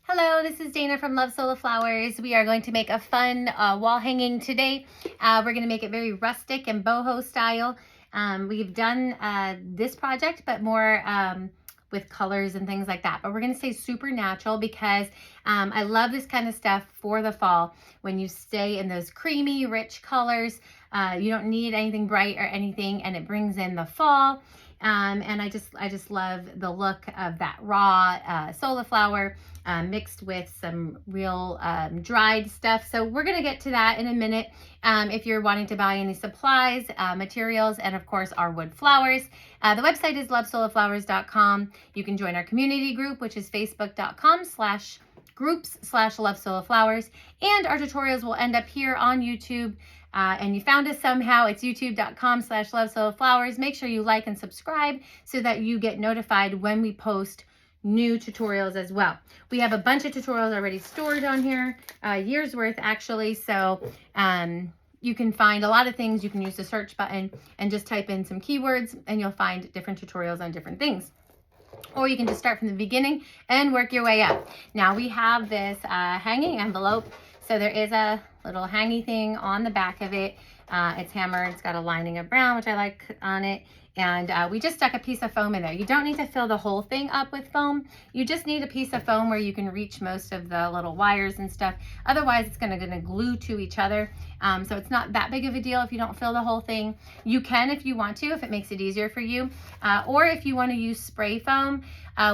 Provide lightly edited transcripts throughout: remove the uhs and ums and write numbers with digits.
Hello, this is Dana from Love Sola Flowers. We are going to make a fun wall hanging today. We're going to make it very rustic and boho style. We've done this project, but more with colors and things like that. But we're going to stay super natural because I love this kind of stuff for the fall. When you stay in those creamy, rich colors, you don't need anything bright or anything, and it brings in the fall. And I just love the look of that raw sola flower mixed with some real dried stuff. So we're gonna get to that in a minute. If you're wanting to buy any supplies, materials, and of course our wood flowers, the website is lovesolaflowers.com. You can join our community group, which is facebook.com/groups/lovesolaflowers, and our tutorials will end up here on YouTube. And you found us somehow, it's youtube.com/lovesolaflowers. Make sure you like and subscribe so that you get notified when we post new tutorials as well. We have a bunch of tutorials already stored on here, years worth actually. So you can find a lot of things. You can use the search button and just type in some keywords and you'll find different tutorials on different things. Or you can just start from the beginning and work your way up. Now we have this hanging envelope. So there is a little hangy thing on the back of it. It's hammered. It's got a lining of brown, which I like on it. And we just stuck a piece of foam in there. You don't need to fill the whole thing up with foam. You just need a piece of foam where you can reach most of the little wires and stuff. Otherwise, it's gonna glue to each other. So it's not that big of a deal if you don't fill the whole thing. You can if you want to, if it makes it easier for you. Or if you want to use spray foam,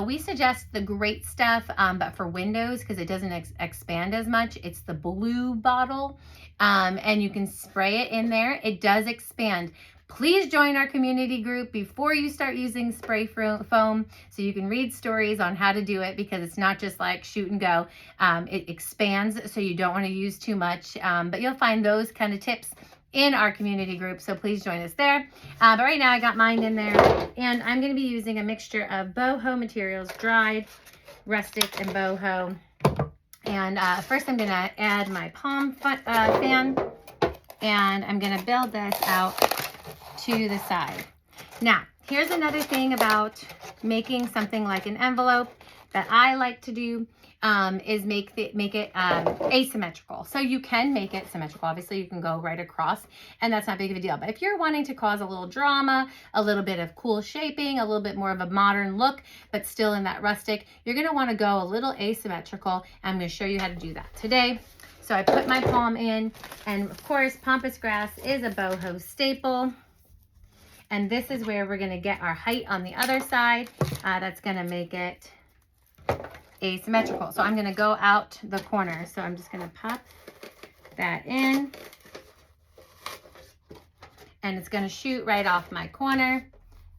we suggest the great stuff, but for windows, because it doesn't expand as much, it's the blue bottle. And you can spray it in there. It does expand. Please join our community group before you start using spray foam so you can read stories on how to do it, because it's not just like shoot and go. It expands, so you don't want to use too much, but you'll find those kind of tips in our community group, so please join us there. But right now I got mine in there, and I'm going to be using a mixture of boho materials, dried, rustic, and boho. And first I'm going to add my palm fan, and I'm going to build this out to the side. Now, here's another thing about making something like an envelope that I like to do, is make it asymmetrical. So you can make it symmetrical. Obviously, you can go right across, and that's not big of a deal. But if you're wanting to cause a little drama, a little bit of cool shaping, a little bit more of a modern look, but still in that rustic, you're going to want to go a little asymmetrical. I'm going to show you how to do that today. So I put my palm in, and of course, pampas grass is a boho staple. And this is where we're going to get our height on the other side. That's going to make it asymmetrical. So I'm going to go out the corner. So I'm just going to pop that in. And it's going to shoot right off my corner.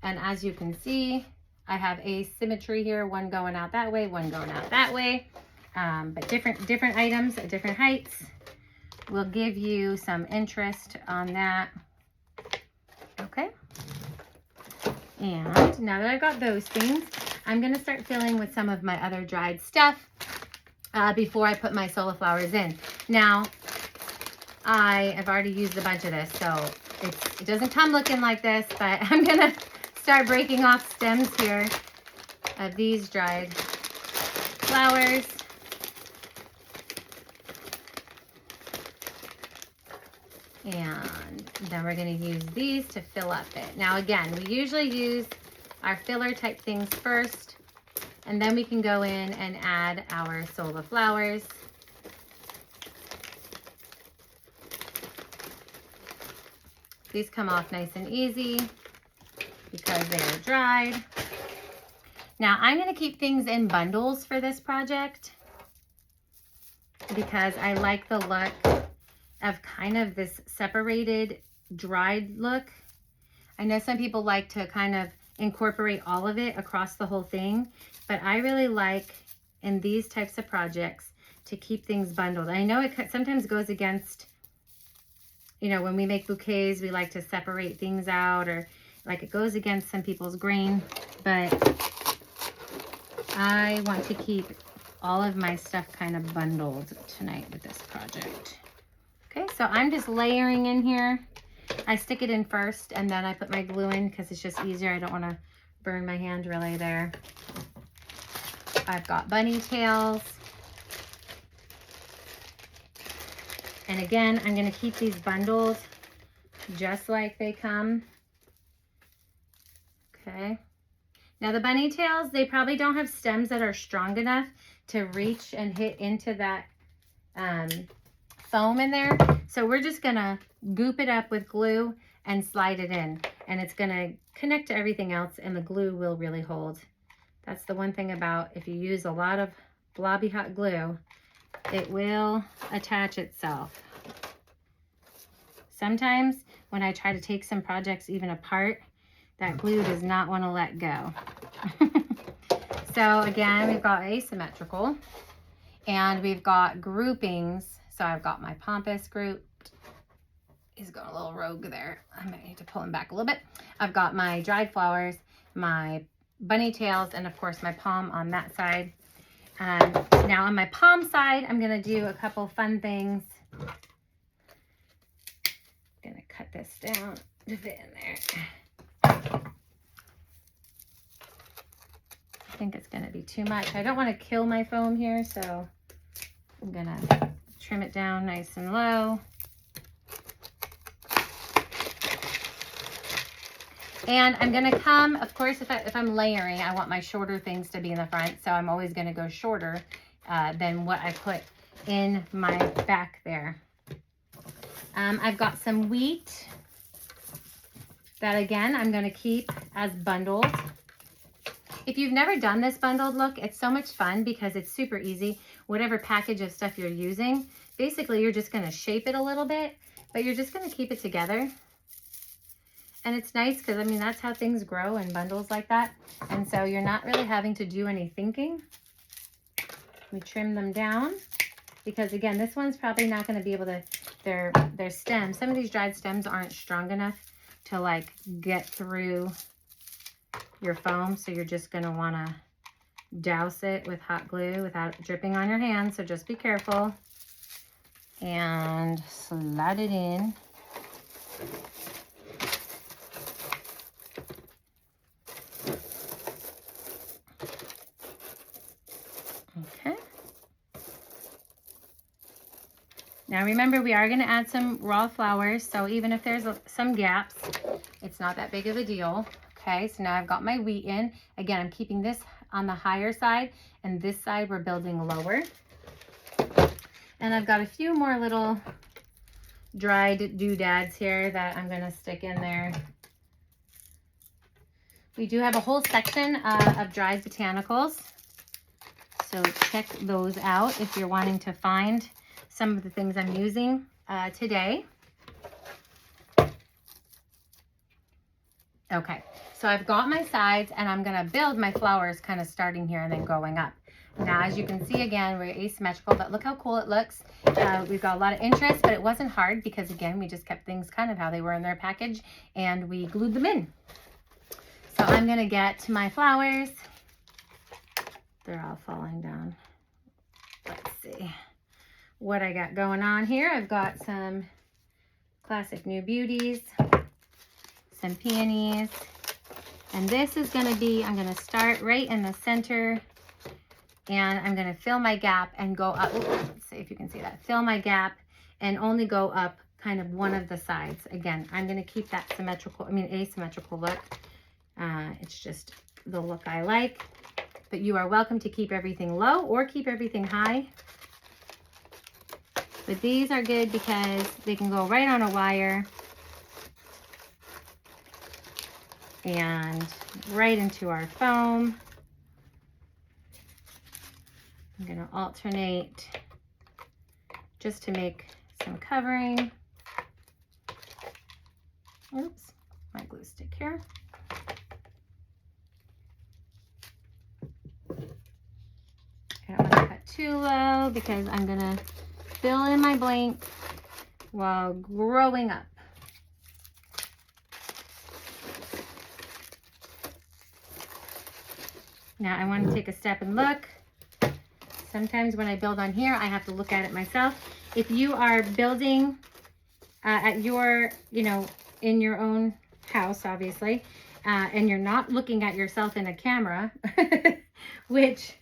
And as you can see, I have asymmetry here. One going out that way, one going out that way. But different items at different heights will give you some interest on that. Okay. And now that I've got those things, I'm going to start filling with some of my other dried stuff before I put my sola flowers in. Now, I have already used a bunch of this, so it doesn't come looking like this, but I'm going to start breaking off stems here of these dried flowers. And then we're going to use these to fill up it. Now again, we usually use our filler type things first, and then we can go in and add our sola flowers. These come off nice and easy because they are dried. Now I'm going to keep things in bundles for this project because I like the look of kind of this separated dried look. I know some people like to kind of incorporate all of it across the whole thing, but I really like in these types of projects to keep things bundled. I know it sometimes goes against, you know, when we make bouquets, we like to separate things out, or like it goes against some people's grain, but I want to keep all of my stuff kind of bundled tonight with this project. Okay, so I'm just layering in here. I stick it in first and then I put my glue in because it's just easier. I don't want to burn my hand really there. I've got bunny tails. And again, I'm going to keep these bundled just like they come. Okay. Now the bunny tails, they probably don't have stems that are strong enough to reach and hit into that foam in there. So we're just going to goop it up with glue and slide it in. And it's going to connect to everything else, and the glue will really hold. That's the one thing about if you use a lot of blobby hot glue, it will attach itself. Sometimes when I try to take some projects even apart, that glue does not want to let go. So again, we've got asymmetrical and we've got groupings. So I've got my pampas group. He's going a little rogue there. I might need to pull him back a little bit. I've got my dried flowers, my bunny tails, and of course my palm on that side. Now on my palm side, I'm going to do a couple fun things. I'm going to cut this down to fit in there. I think it's going to be too much. I don't want to kill my foam here, so I'm going to trim it down nice and low. And I'm going to come, of course, if I'm layering, I want my shorter things to be in the front. So I'm always going to go shorter than what I put in my back there. I've got some wheat that, again, I'm going to keep as bundled. If you've never done this bundled look, it's so much fun because it's super easy. Whatever package of stuff you're using, basically you're just going to shape it a little bit, but you're just going to keep it together. And it's nice because, I mean, that's how things grow in bundles like that. And so you're not really having to do any thinking. We trim them down because, again, this one's probably not going to be able to, their stems, some of these dried stems aren't strong enough to like get through your foam. So you're just going to want to douse it with hot glue without dripping on your hands. So just be careful and slide it in. Okay. Now remember, we are going to add some raw flowers, so even if there's some gaps, it's not that big of a deal. Okay, so now I've got my wheat in. Again, I'm keeping this on the higher side, and this side we're building lower. And I've got a few more little dried doodads here that I'm going to stick in there. We do have a whole section of dried botanicals. So check those out if you're wanting to find some of the things I'm using today. Okay, so I've got my sides and I'm gonna build my flowers kind of starting here and then going up. Now, as you can see, again, we're asymmetrical, but look how cool it looks. We've got a lot of interest, but it wasn't hard because, again, we just kept things kind of how they were in their package and we glued them in. So I'm gonna get my flowers. They're all falling down. Let's see what I got going on here. I've got some classic new beauties, some peonies, and this is going to be, I'm going to start right in the center and I'm going to fill my gap and go up. Ooh, let's see if you can see that. Fill my gap and only go up kind of one of the sides. Again, I'm going to keep that asymmetrical look. It's just the look I like. But you are welcome to keep everything low or keep everything high. But these are good because they can go right on a wire and right into our foam. I'm going to alternate just to make some covering. Oops, my glue stick here. I don't want to cut too low because I'm going to fill in my blank while growing up. Now I want to take a step and look. Sometimes when I build on here, I have to look at it myself. If you are building at your, in your own house, obviously, and you're not looking at yourself in a camera, which,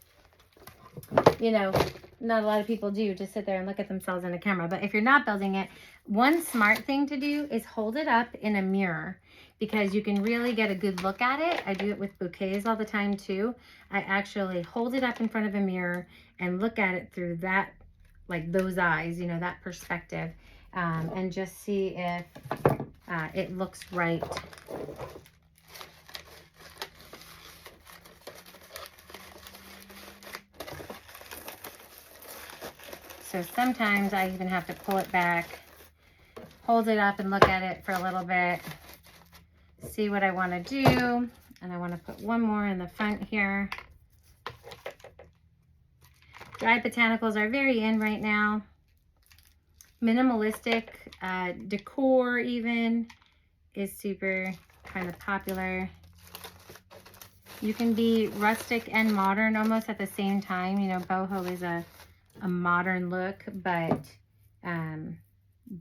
not a lot of people do, just sit there and look at themselves in a camera. But if you're not building it, one smart thing to do is hold it up in a mirror, because you can really get a good look at it. I do it with bouquets all the time too. I actually hold it up in front of a mirror and look at it through that, like those eyes, you know, that perspective, and just see if it looks right. So sometimes I even have to pull it back, hold it up and look at it for a little bit, see what I want to do. And I want to put one more in the front here. Dried botanicals are very in right now. Minimalistic decor even is super kind of popular. You can be rustic and modern almost at the same time. You know, boho is a modern look, but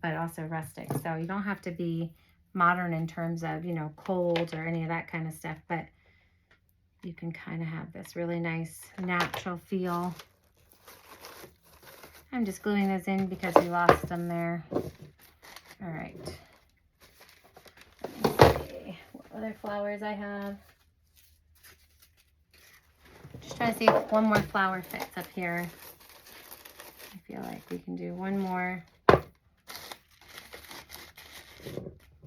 also rustic. So you don't have to be modern in terms of, you know, cold or any of that kind of stuff, but you can kind of have this really nice natural feel. I'm just gluing those in because we lost them there. All right. Let me see what other flowers I have. Just trying to see if one more flower fits up here. I feel like we can do one more.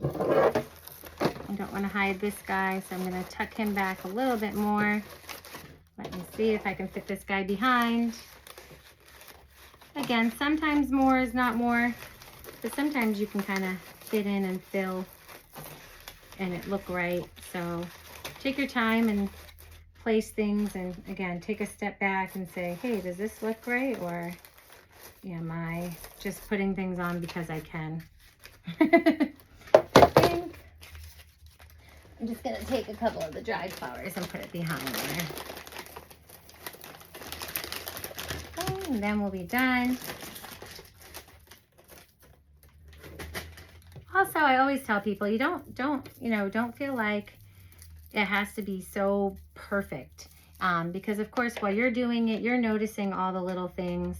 I don't want to hide this guy, so I'm going to tuck him back a little bit more. Let me see if I can fit this guy behind. Again, sometimes more is not more, but sometimes you can kind of fit in and fill and it look right. So take your time and place things, and again, take a step back and say, hey, does this look right? Or am I just putting things on because I can? I think I'm just going to take a couple of the dried flowers and put it behind there. And then we'll be done. Also, I always tell people, you don't feel like it has to be so perfect. Because of course, while you're doing it, you're noticing all the little things,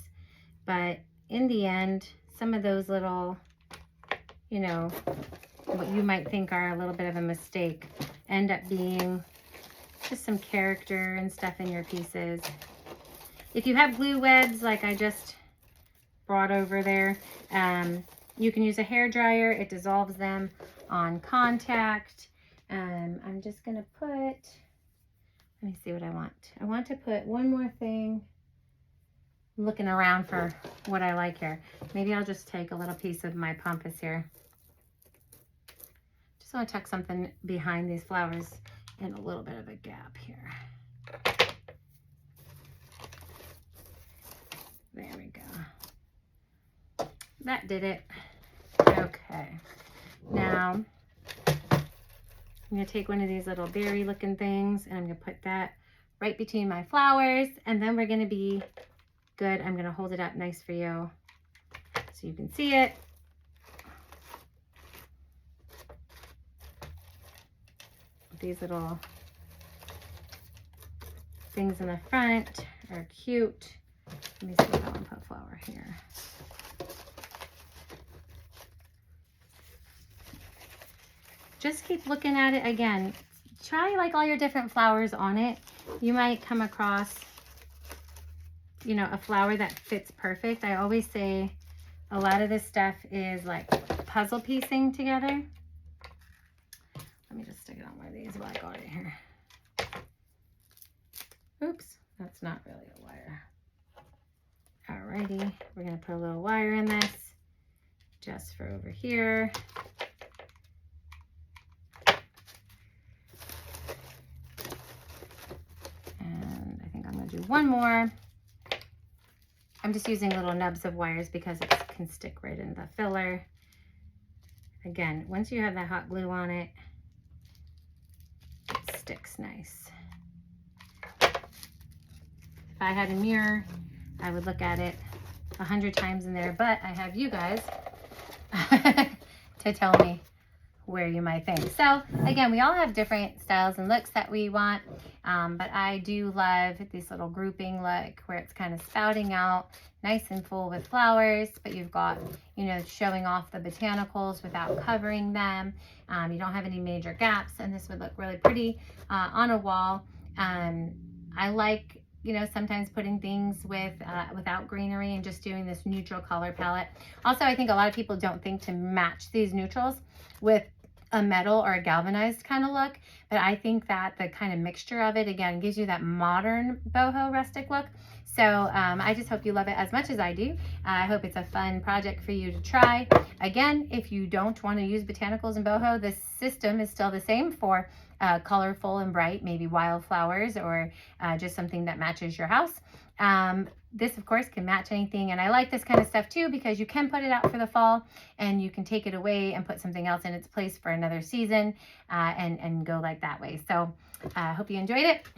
but in the end, some of those little, you know, what you might think are a little bit of a mistake end up being just some character and stuff in your pieces. If you have glue webs like I just brought over there, you can use a hair dryer. It dissolves them on contact. I'm just going to put, let me see what I want. I want to put one more thing. I'm looking around for what I like here. Maybe I'll just take a little piece of my pampas here. Just want to tuck something behind these flowers in a little bit of a gap here. There we go. That did it. Okay. Now, I'm going to take one of these little berry looking things and I'm going to put that right between my flowers, and then we're going to be good. I'm going to hold it up nice for you so you can see it. These little things in the front are cute. Let me see if I want to put a flower here. Just keep looking at it. Again, try like all your different flowers on it. You might come across, you know, a flower that fits perfect. I always say a lot of this stuff is like puzzle piecing together. Let me just stick it on one of these while I got it here. Oops, that's not really a wire. Alrighty, we're going to put a little wire in this just for over here. And I think I'm going to do one more. I'm just using little nubs of wires because it can stick right in the filler. Again, once you have that hot glue on it, it sticks nice. If I had a mirror, I would look at it 100 times in there, but I have you guys to tell me where you might think. So again, we all have different styles and looks that we want, but I do love this little grouping look where it's kind of spouting out nice and full with flowers, but you've got, you know, showing off the botanicals without covering them. You don't have any major gaps, and this would look really pretty on a wall. I like, you know, sometimes putting things with without greenery and just doing this neutral color palette. Also, I think a lot of people don't think to match these neutrals with a metal or a galvanized kind of look, but I think that the kind of mixture of it, again, gives you that modern boho rustic look. So I just hope you love it as much as I do. I hope it's a fun project for you to try. Again, if you don't want to use botanicals and boho, the system is still the same for colorful and bright, maybe wildflowers or just something that matches your house. This, of course, can match anything, and I like this kind of stuff too because you can put it out for the fall and you can take it away and put something else in its place for another season and go like that way. So I hope you enjoyed it.